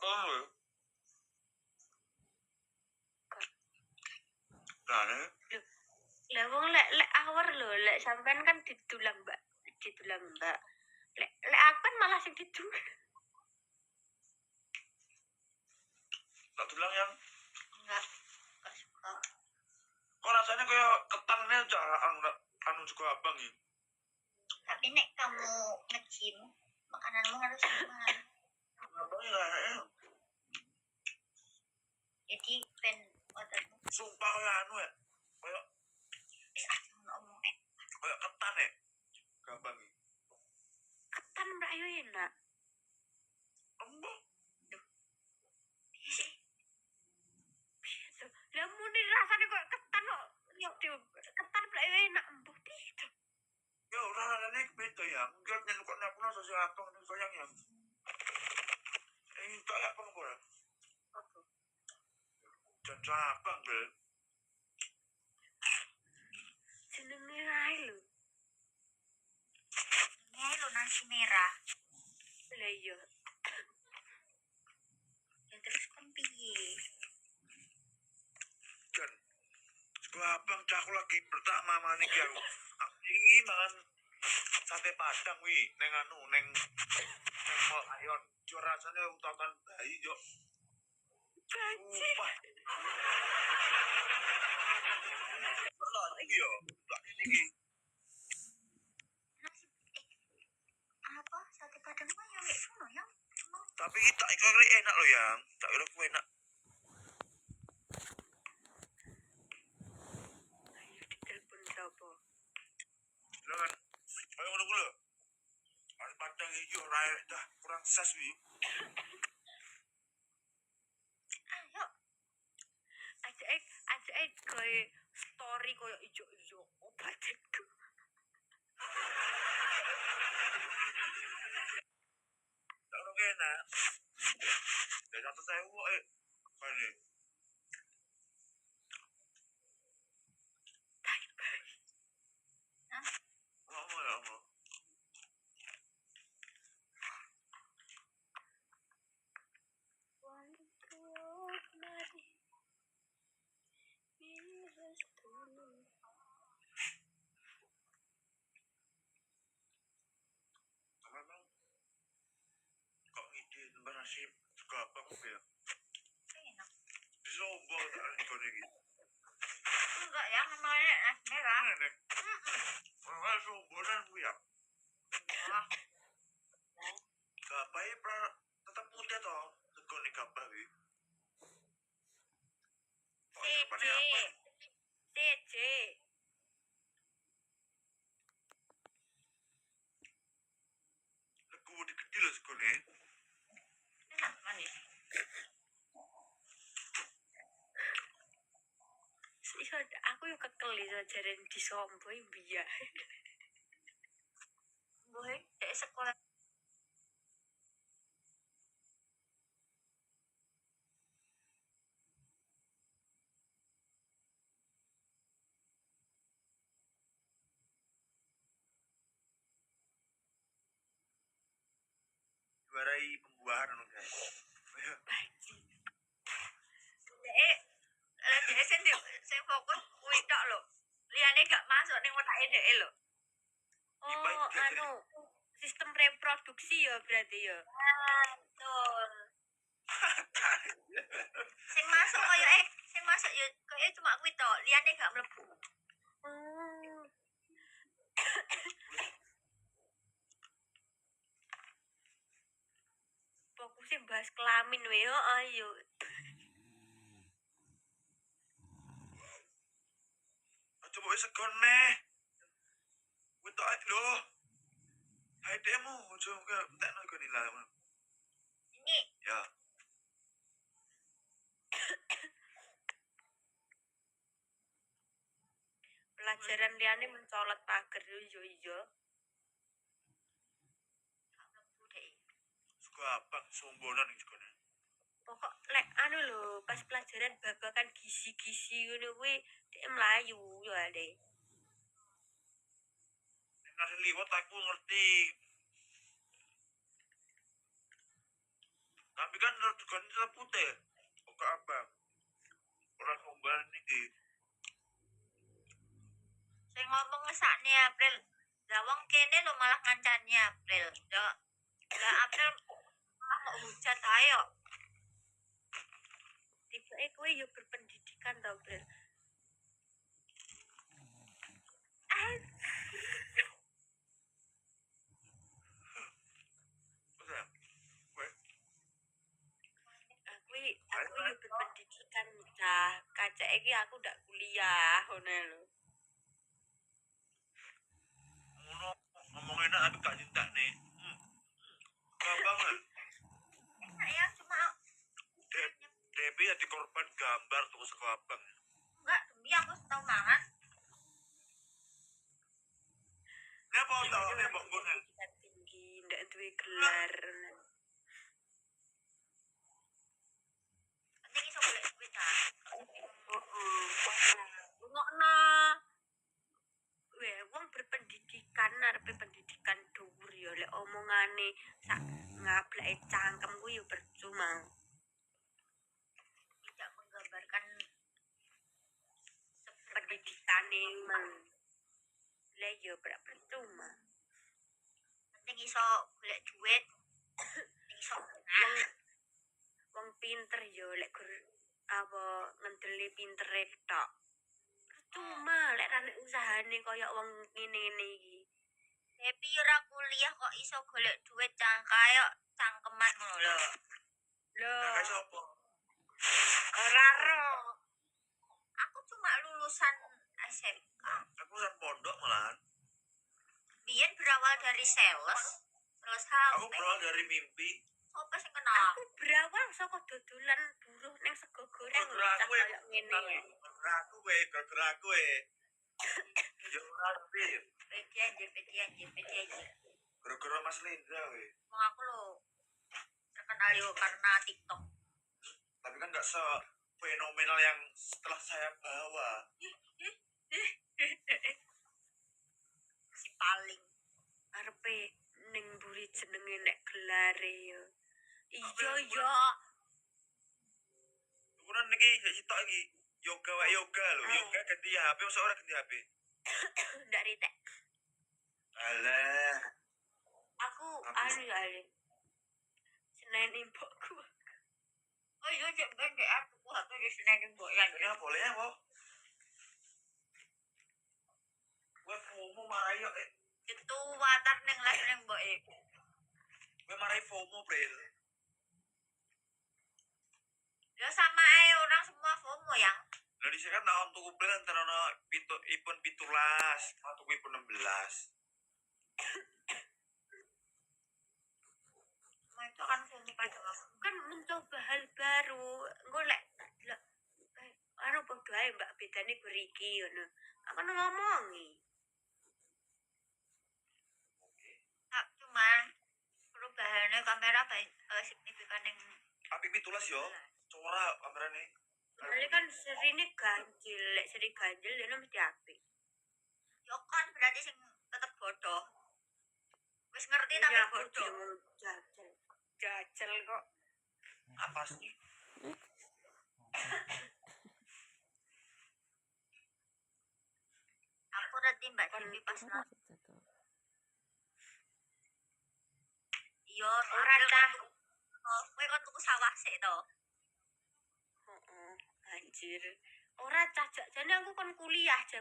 Oh, nah, Lah wong lek awar lho, lek sampean kan ditulang Mbak. Lek aku kan malah sing ditulang. tak tulang yang Enggak suka. kok rasanya kayak ketannya cara anu juga abang ya. Tapi nek kamu nge-gym, makananmu harus aman. Abangnya kayaknya Jadi ben ototmu sumpah kayak anu ya. Kayak ngomong kayak ketan ya. Gampang ya. ketan merayu enak. Embok. Lah muni rasane kok ketan kok ketan merayu enak embuk gitu. Ya rasanya beda ya. Mungkin yang kok napuna sosial abang nih sayang ya. Ini kayak apa kok? Apa? Jangan abang bel. Jenenge ae lho. Jenenge lho nasi merah. Lah iya. Ya terus kon piye? Dan abang caku lagi pertama manik ya. Ini mangan sate padang wi neng anu neng mall ayon. Jo rasanya utakan bayi jo. Sumpah. Iya, tak ini. Apa sate padang mah ya wek ngono ya. Tapi tak kira enak loh ya. Tak kira ku enak. Ayo ditelepon sapa? Silakan. Ayo ngono kulo. Ada padang hijau raya dah kurang sas wi. Ayo. Ajak kowe story koyo ijo-ijo obatku. Tak kira enak. Dan 1.000 Balik. Ngomong ya ngomong. Memang kok ngide tambah nasi suka apa kok ya? Enak. Disombong tak ikut ini. Enggak ya, namanya nasi merah. Nek. Orang somboran ku ya. Gabah ya tetap putih toh. Tegon nih gabah wi. TJ. Legu digede loh segone. Enak manis. Iso aku yo kekel iso jaren disomboi biya. Boy, sekolah Warai pembuahan loh guys. saya fokus kuwi tok lho. Liyane gak masuk ning otake dhek lho. Oh, anu sistem reproduksi ya berarti ya. Betul. Sing masuk ya koyo cuma kuwi tok, liyane gak mlebu. Fokusnya bahas kelamin we yo ayo. Coba segone. Kuwi tok lho. Hai demo, coba entekno iku nilai. Ini. Ya. Pelajaran liyane mencolot pager yo iya. Suka apa sombonan iki kene. Pokok lek anu lho, pas pelajaran babagan gizi-gizi ngono kuwi dhek mlayu yo ade. Nasi liwet aku ngerti. Tapi kan regane tetep putih. Kok abang. Ora kembar niki. Sing ngomong ngesakne April. Lah wong kene lho malah ngancani April. Lah April malah mau hujat ayo. Tiba kowe yo berpendidikan to, April. Udah. Kowe Aku yo berpendidikan dah. Kaca iki aku ndak kuliah ngono lho. ngono ngomong enak tapi gak cinta nih. Banget. Saya cuma Debi ya dikorban gambar tuh saka abang. enggak demi aku tau mangan. Ngapa tau nek mbok nggon. Pendidikan tinggi ndak duwe gelar. Penting iso golek duit ta. Ngono. Wong berpendidikan arepe pendidikan dhuwur ya lek omongane sak ngableke cangkem kuwi yo percuma. Tidak menggambarkan pendidikannya man. Lah yo percuma. Penting iso golek duit. Iso wong pinter yo lek gur apa ngendeli pintere tok. Cuma lek ra usahane kaya wong ngene-ngene iki. Happy ora kuliah kok iso golek duit kaya cangkeman ngono lho. Kayak sapa? Ora ro. Aku cuma lulusan SMK. Aku lulusan pondok malahan. Biyen berawal dari sales HP. Aku berawal dari mimpi. Sopo sing kenal? Aku berawal saka dodolan buruh ning sego goreng Gara-gara kaya ngene. Gara-gara kowe. Yo ora ngerti. Pedi aja. Gara-gara Mas Lindra we. Wong aku lho terkenal yo karena TikTok. Tapi kan gak se fenomenal yang setelah saya bawa. Si paling arepe ning mburi jenenge nek gelare yo. Iya yo. Ukuran niki sitok iki. Yoga wae yoga lho. Yoga ganti HP masa ora ganti HP. Ndak ritek. Alah. Aku anu seneni mbokku. Oh iya cek ben dek aku HP di seneni mbok ya. Ya boleh ya, Bo. Gue FOMO marai yo. Itu watar ning live ning mbok e. Gue marai FOMO, Bril. Ya sama ae orang semua FOMO ya. Lah dhisik kan tak tuku Bril antara ono iPhone 17, tuku iPhone 16. Itu kan FOMO pada kan mencoba hal baru. Engko lek anu padha ae Mbak bedane beriki ngono. Aku ngomongi. Cuman perubahannya kamera signifikan yang Apik 17 yo. Corak kamerane. soalnya kan serine ganjil, lek seri ganjil dia mesti apik. Yo kan berarti sing tetep bodoh. Wis ngerti tapi bodoh. Jajal kok. Apa sih? Aku nanti Mbak Dewi pas lah. Yo, ora tah. Oh, kowe kon tuku sawah sik to. Heeh, anjir. Ora cah jane aku kon kuliah jam